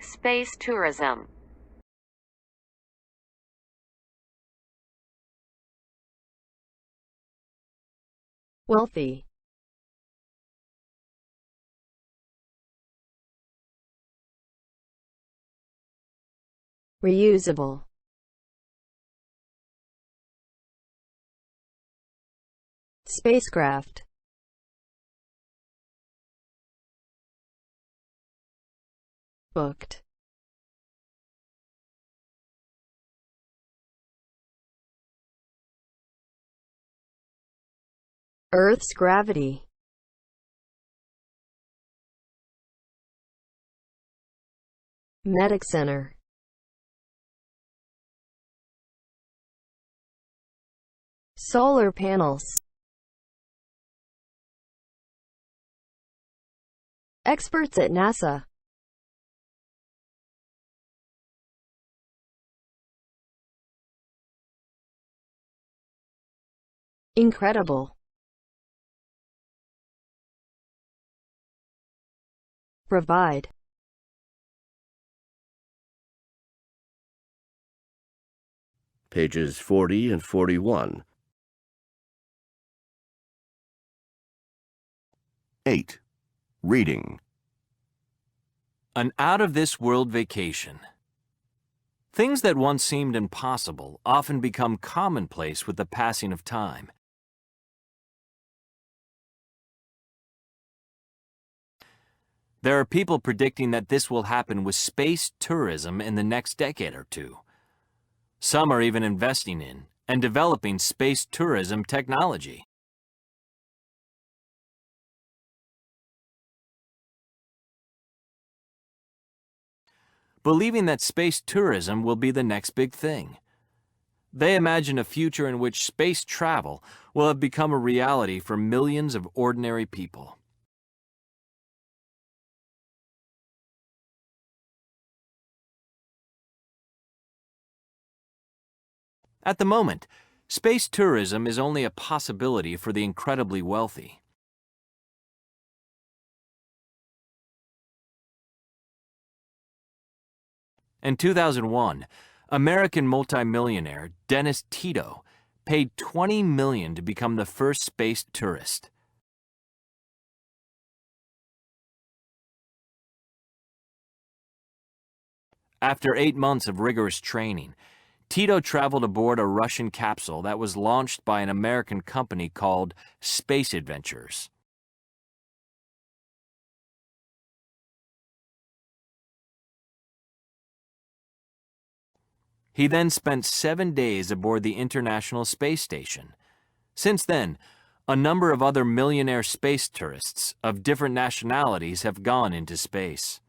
Space tourism. Wealthy. Reusable. Spacecraft. Booked. Earth's gravity. Medic Center. Solar panels. Experts at NASA. Incredible. Provide. Pages 40 and 41. 8. Reading. An out-of-this-world vacation. Things that once seemed impossible often become commonplace with the passing of time. There are people predicting that this will happen with space tourism in the next decade or two. Some are even investing in and developing space tourism technology. Believing that space tourism will be the next big thing. They imagine a future in which space travel will have become a reality for millions of ordinary people. At the moment, space tourism is only a possibility for the incredibly wealthy. In 2001, American multimillionaire Dennis Tito paid $20 million to become the first space tourist. After 8 months of rigorous training, Tito traveled aboard a Russian capsule that was launched by an American company called Space Adventures. He then spent 7 days aboard the International Space Station. Since then, a number of other millionaire space tourists of different nationalities have gone into space.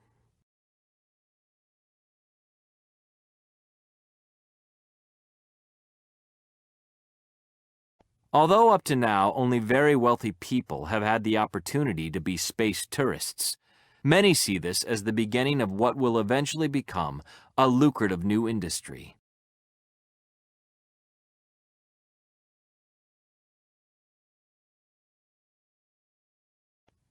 Although up to now only very wealthy people have had the opportunity to be space tourists, many see this as the beginning of what will eventually become a lucrative new industry.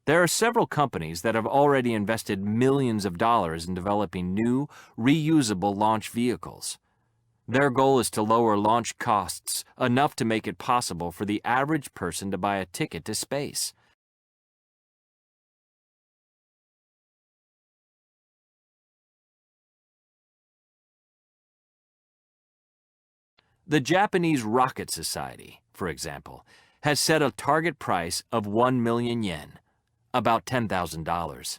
There are several companies that have already invested millions of dollars in developing new, reusable launch vehicles. Their goal is to lower launch costs enough to make it possible for the average person to buy a ticket to space. The Japanese Rocket Society, for example, has set a target price of 1 million yen, about $10,000.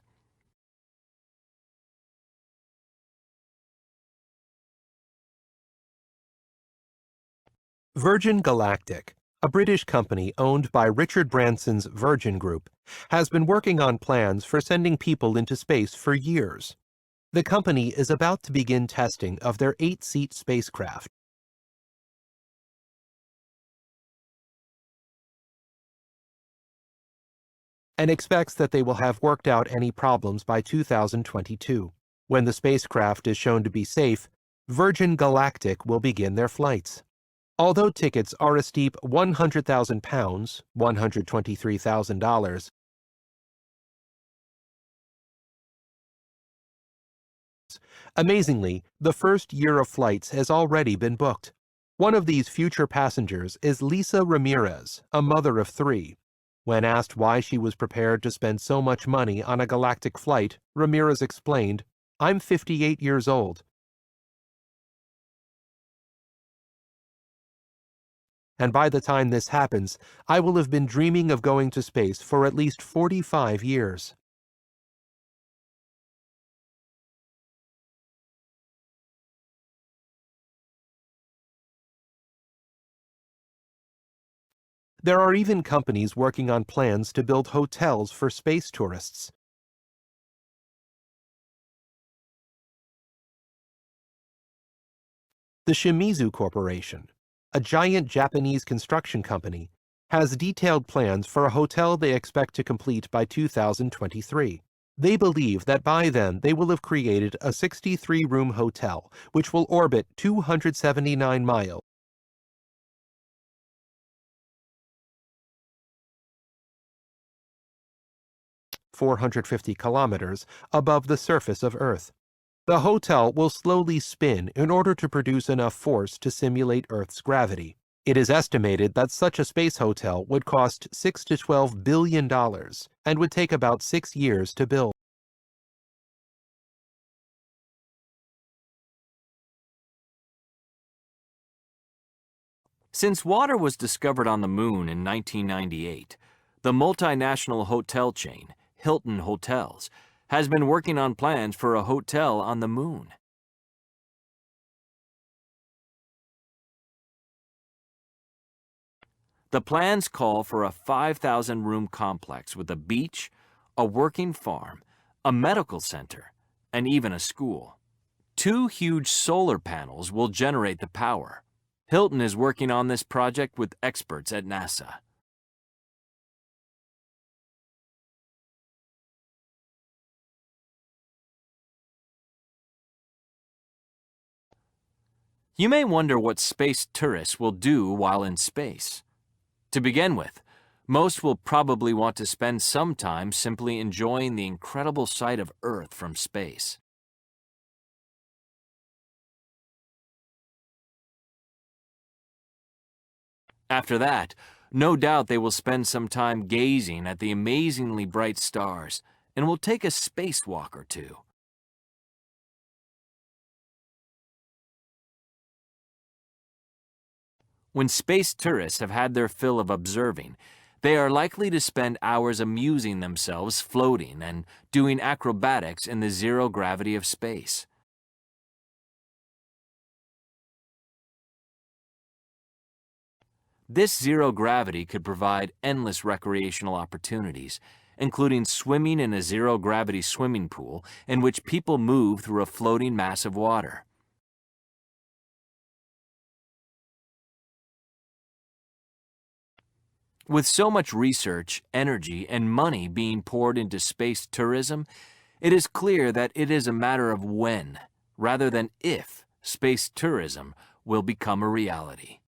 Virgin Galactic, a British company owned by Richard Branson's Virgin Group, has been working on plans for sending people into space for years. The company is about to begin testing of their 8-seat spacecraft. And expects that they will have worked out any problems by 2022. When the spacecraft is shown to be safe, Virgin Galactic will begin their flights. Although tickets are a steep £100,000, $123,000, Amazingly, the first year of flights has already been booked. One of these future passengers is Lisa Ramirez, a mother of 3. When asked why she was prepared to spend so much money on a galactic flight, Ramirez explained, "I'm 58 years old. And by the time this happens, I will have been dreaming of going to space for at least 45 years. There are even companies working on plans to build hotels for space tourists. The Shimizu Corporation, a giant Japanese construction company, has detailed plans for a hotel they expect to complete by 2023. They believe that by then they will have created a 63-room hotel, which will orbit 279 miles. 450 kilometers above the surface of Earth. The hotel will slowly spin in order to produce enough force to simulate Earth's gravity. It is estimated that such a space hotel would cost $6 to $12 billion and would take about 6 years to build. Since water was discovered on the moon in 1998, the multinational hotel chain, Hilton Hotels, has been working on plans for a hotel on the moon. The plans call for a 5,000-room complex with a beach, a working farm, a medical center, and even a school. 2 huge solar panels will generate the power. Hilton is working on this project with experts at NASA. You may wonder what space tourists will do while in space. To begin with, most will probably want to spend some time simply enjoying the incredible sight of Earth from space. After that, no doubt they will spend some time gazing at the amazingly bright stars and will take a spacewalk or 2. When space tourists have had their fill of observing, they are likely to spend hours amusing themselves floating and doing acrobatics in the zero gravity of space. This zero gravity could provide endless recreational opportunities, including swimming in a zero gravity swimming pool in which people move through a floating mass of water. With so much research, energy, and money being poured into space tourism, it is clear that it is a matter of when, rather than if, space tourism will become a reality.